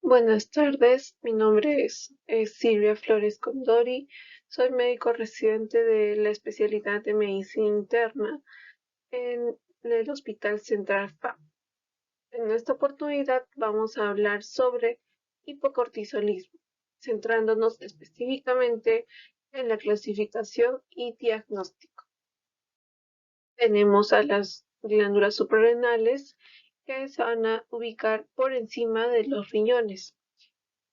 Buenas tardes, mi nombre es Silvia Flores Condori, soy médico residente de la especialidad de medicina interna en el Hospital Central FAP. En esta oportunidad vamos a hablar sobre hipocortisolismo, centrándonos específicamente en la clasificación y diagnóstico. Tenemos a las glándulas suprarrenales que se van a ubicar por encima de los riñones.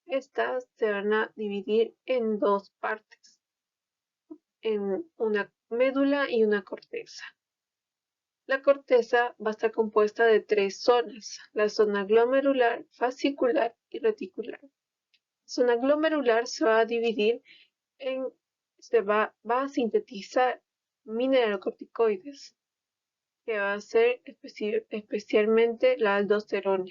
Estas se van a dividir en dos partes, en una médula y una corteza. La corteza va a estar compuesta de tres zonas, la zona glomerular, fascicular y reticular. La zona glomerular se va a dividir en, va a sintetizar mineralocorticoides, que va a ser especialmente la aldosterona.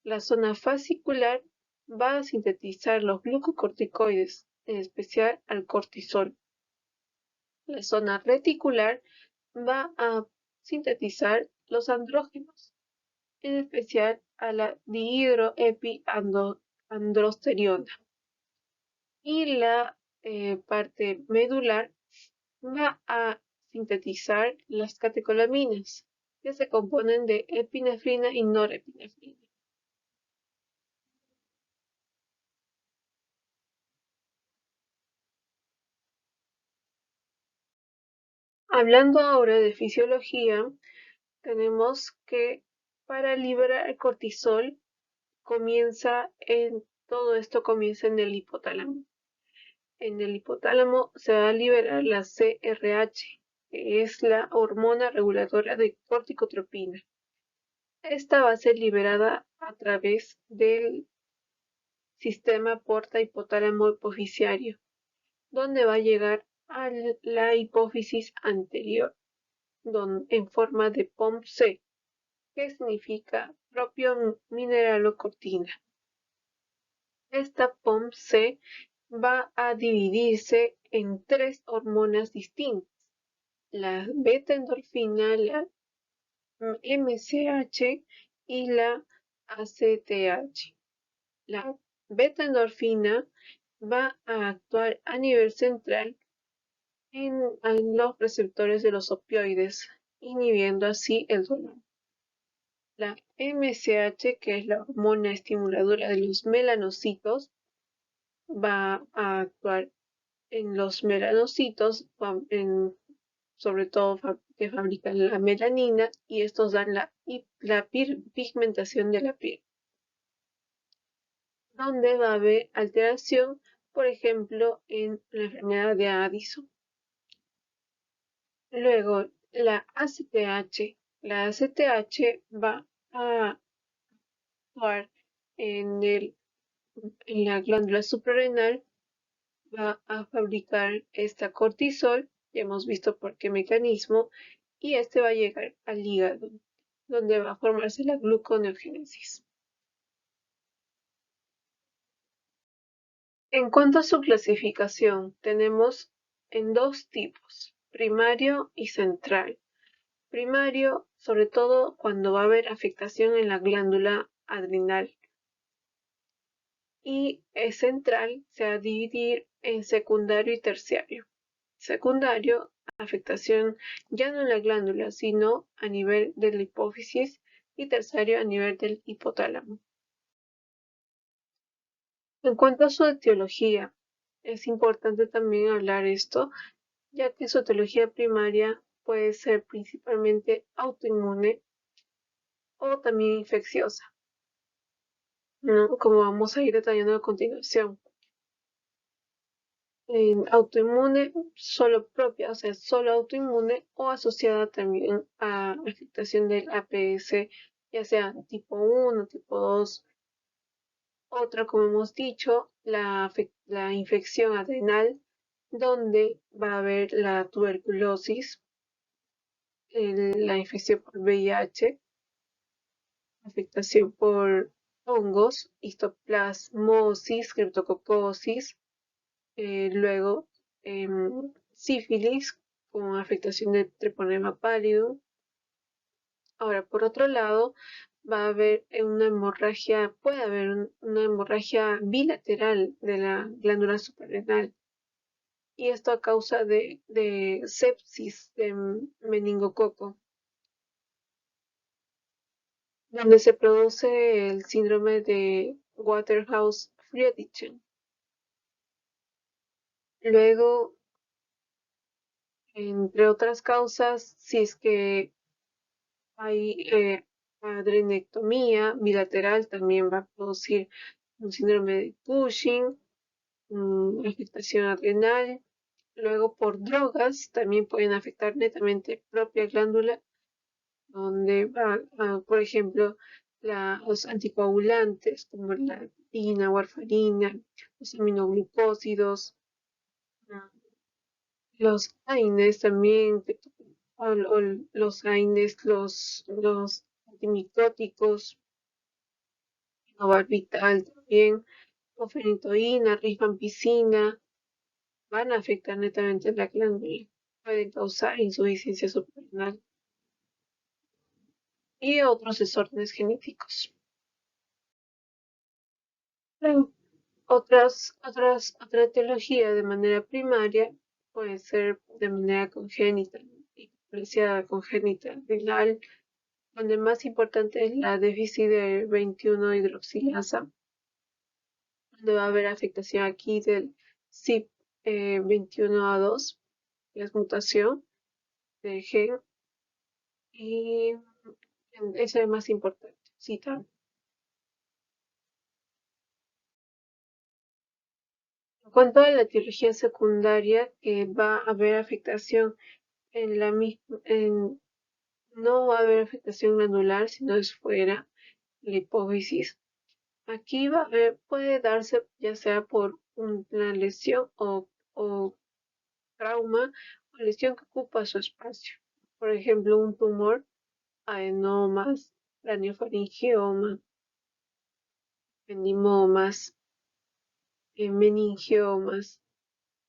La zona fascicular va a sintetizar los glucocorticoides, en especial al cortisol. La zona reticular va a sintetizar los andrógenos, en especial a la dihidroepiandrosterona. Y la parte medular va a sintetizar las catecolaminas, que se componen de epinefrina y norepinefrina. Hablando ahora de fisiología, tenemos que para liberar el cortisol todo esto comienza en el hipotálamo. En el hipotálamo se va a liberar la CRH, que es la hormona reguladora de corticotropina. Esta va a ser liberada a través del sistema porta hipotálamo hipoficiario, donde va a llegar a la hipófisis anterior, en forma de POMC, que significa propio mineralocortina. Esta POMC va a dividirse en tres hormonas distintas, la beta-endorfina, la MCH y la ACTH. La beta-endorfina va a actuar a nivel central en los receptores de los opioides, inhibiendo así el dolor. La MCH, que es la hormona estimuladora de los melanocitos, va a actuar en los melanocitos, sobre todo que fabrican la melanina, y estos dan la pigmentación de la piel, donde va a haber alteración, por ejemplo, en la enfermedad de Addison. Luego, la ACTH. La ACTH va a actuar en, en la glándula suprarrenal, va a fabricar esta cortisol, ya hemos visto por qué mecanismo, y este va a llegar al hígado, donde va a formarse la gluconeogénesis. En cuanto a su clasificación, tenemos en dos tipos, primario y central. Primario, sobre todo cuando va a haber afectación en la glándula adrenal. Y central se va a dividir en secundario y terciario. Secundario, afectación ya no en la glándula, sino a nivel de la hipófisis, y terciario a nivel del hipotálamo. En cuanto a su etiología, es importante también hablar esto, ya que su etiología primaria puede ser principalmente autoinmune o también infecciosa, ¿no? Como vamos a ir detallando a continuación. Autoinmune solo propia, o sea, solo autoinmune o asociada también a afectación del APS, ya sea tipo 1, tipo 2. Otra, como hemos dicho, la infección adrenal, donde va a haber la tuberculosis, la infección por VIH, afectación por hongos, histoplasmosis, criptococosis, luego sífilis con afectación de treponema pallidum. Ahora, por otro lado, va a haber una hemorragia, puede haber una hemorragia bilateral de la glándula suprarrenal. Y esto a causa de sepsis de meningococo, donde se produce el síndrome de Waterhouse-Friderichsen. Luego, entre otras causas, si es que hay adrenectomía bilateral, también va a producir un síndrome de Cushing, afectación adrenal. Luego, por drogas, también pueden afectar netamente propia glándula, donde va, por ejemplo, los anticoagulantes como la heparina, warfarina, los aminoglucósidos, ah, los AINES también, o los AINES, los antimicóticos, novalvital también, ofenitoína, rifampicina, van a afectar netamente la glándula, pueden causar insuficiencia suprarrenal y otros desórdenes genéticos. Otra etiología de manera primaria puede ser de manera congénita, hipoplasia congénita renal, donde más importante es la déficit de 21 hidroxilasa, donde va a haber afectación aquí del CYP21A2, que es mutación de gen, y esa es más importante, sí, también. En cuanto a la etiología secundaria, que va a haber afectación en la misma, no va a haber afectación glandular, sino es fuera la hipófisis. Aquí va a haber, puede darse ya sea por una lesión o trauma o lesión que ocupa su espacio. Por ejemplo, un tumor, adenomas, craniofaringioma, ependimomas, meningiomas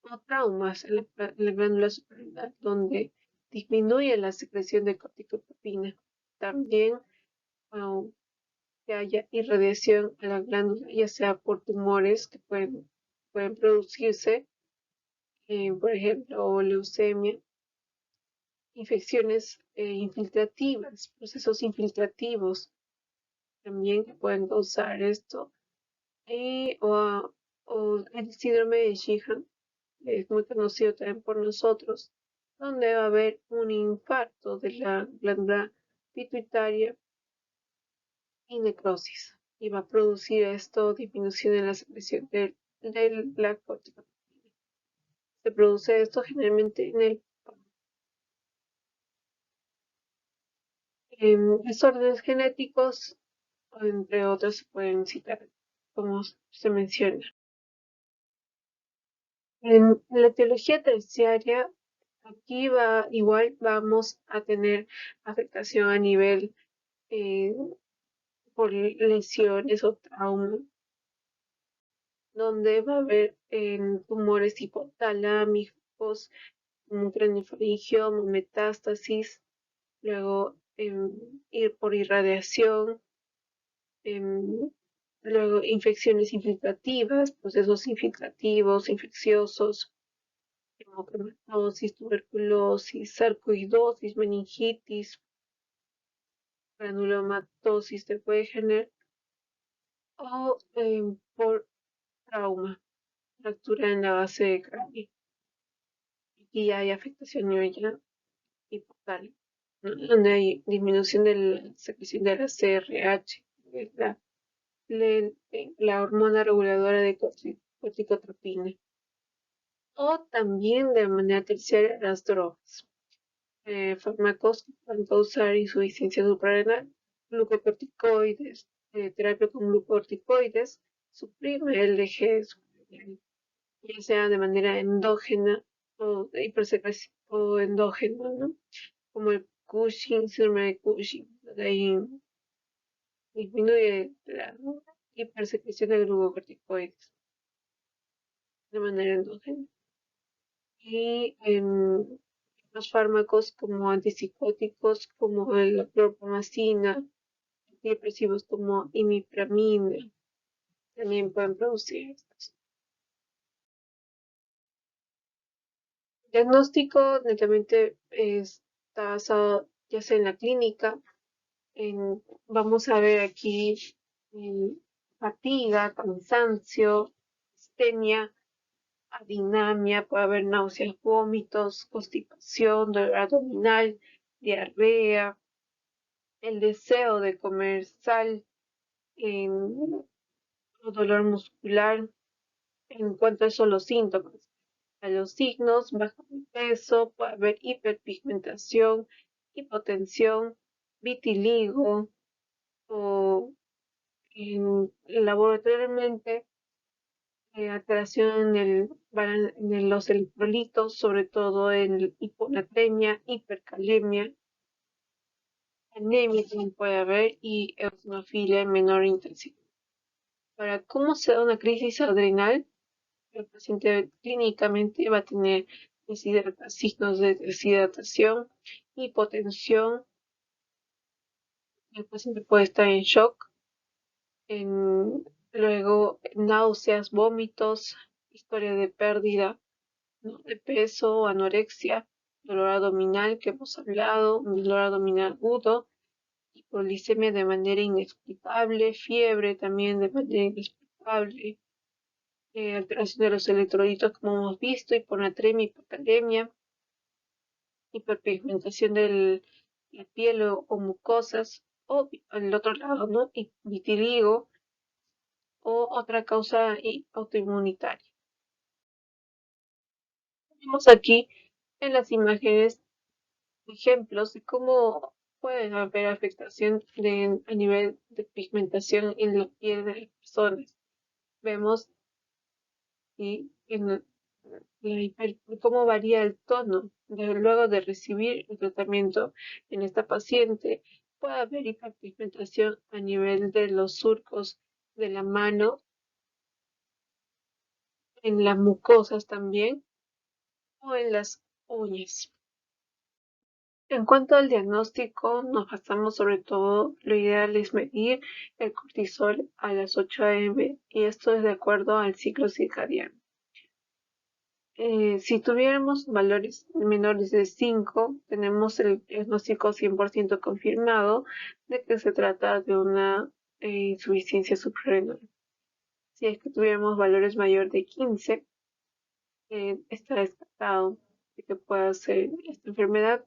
o traumas en la glándula suprarrenal, donde disminuye la secreción de corticotropina. También que haya irradiación a la glándula, ya sea por tumores que pueden producirse, por ejemplo, leucemia, infecciones infiltrativas, procesos infiltrativos también que pueden causar esto, o el síndrome de Sheehan, que es muy conocido también por nosotros, donde va a haber un infarto de la glándula pituitaria y necrosis. Y va a producir esto disminución en la secreción de la corticotropina. Se produce esto generalmente en desórdenes genéticos, entre otros se pueden citar, como se menciona. En la etiología terciaria, aquí igual vamos a tener afectación a nivel por lesiones o trauma, donde va a haber tumores hipotalámicos, un craniofaringioma, metástasis, luego ir por irradiación, em, luego infecciones infiltrativas, procesos infiltrativos, infecciosos, hemocromatosis, tuberculosis, sarcoidosis, meningitis, granulomatosis de Wegener o por trauma, fractura en la base de cráneo. Aquí ya hay afectación a nivel hipotal, ¿no? Donde hay disminución de la secreción de la CRH, que es la hormona reguladora de corticotropina. O también de manera terciaria las drogas. Fármacos que pueden causar insuficiencia suprarrenal, glucocorticoides, terapia con glucocorticoides, suprime el eje suprarrenal, ya sea de manera endógena o hipersecreción o endógena, ¿no? Como el Cushing, síndrome de Cushing, donde ahí disminuye la hipersecreción de glucocorticoides de manera endógena. Y los fármacos como antipsicóticos, como la clorpromacina, antidepresivos como imipramina también pueden producir estos. Diagnóstico netamente está basado ya sea en la clínica, vamos a ver aquí fatiga, cansancio, astenia, adinamia, puede haber náuseas, vómitos, constipación, dolor abdominal, diarrea, el deseo de comer sal, o dolor muscular. En cuanto a eso, los síntomas. A los signos, baja de peso, puede haber hiperpigmentación, hipotensión, vitiligo o laboratorialmente alteración en los electrolitos, sobre todo en hiponatremia, hipercalemia, anemia también puede haber y eosinofilia en menor intensidad. Para cómo se da una crisis adrenal, el paciente clínicamente va a tener signos de deshidratación, hipotensión, el paciente puede estar en shock, luego náuseas, vómitos, historia de pérdida, ¿no?, de peso, anorexia, dolor abdominal que hemos hablado, un dolor abdominal agudo, hipoglicemia de manera inexplicable, fiebre también de manera inexplicable, alteración de los electrolitos como hemos visto, hiponatremia, hipocalemia, hiperpigmentación de la piel o mucosas, o al otro lado, ¿no?, vitiligo o otra causa autoinmunitaria. Vemos aquí en las imágenes ejemplos de cómo puede haber afectación a nivel de pigmentación en la piel de las personas. Vemos y cómo varía el tono luego de recibir el tratamiento en esta paciente. Puede haber hiperpigmentación a nivel de los surcos de la mano, en las mucosas también, o en las uñas. En cuanto al diagnóstico, nos basamos sobre todo, lo ideal es medir el cortisol a las 8 am y esto es de acuerdo al ciclo circadiano. Si tuviéramos valores menores de 5, tenemos el diagnóstico 100% confirmado de que se trata de una insuficiencia suprarrenal. Si es que tuviéramos valores mayor de 15, está descartado de que pueda ser esta enfermedad,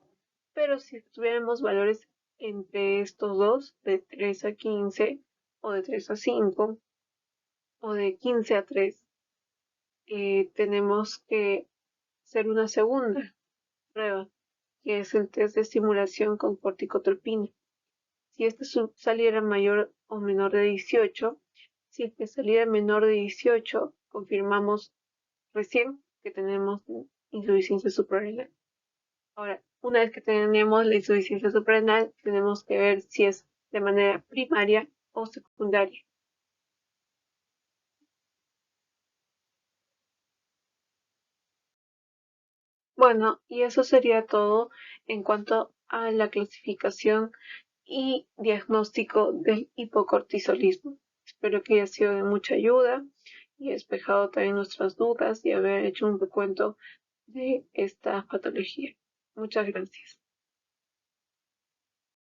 pero si tuviéramos valores entre estos dos, de 3 a 15, o de 3 a 5, o de 15 a 3, tenemos que hacer una segunda prueba, que es el test de estimulación con corticotropina. Si este saliera mayor o menor de 18, si este saliera menor de 18, confirmamos recién que tenemos insuficiencia suprarrenal. Ahora, una vez que tenemos la insuficiencia suprarrenal, tenemos que ver si es de manera primaria o secundaria. Bueno, y eso sería todo en cuanto a la clasificación y diagnóstico del hipocortisolismo. Espero que haya sido de mucha ayuda y despejado también nuestras dudas y haber hecho un recuento de esta patología. Muchas gracias.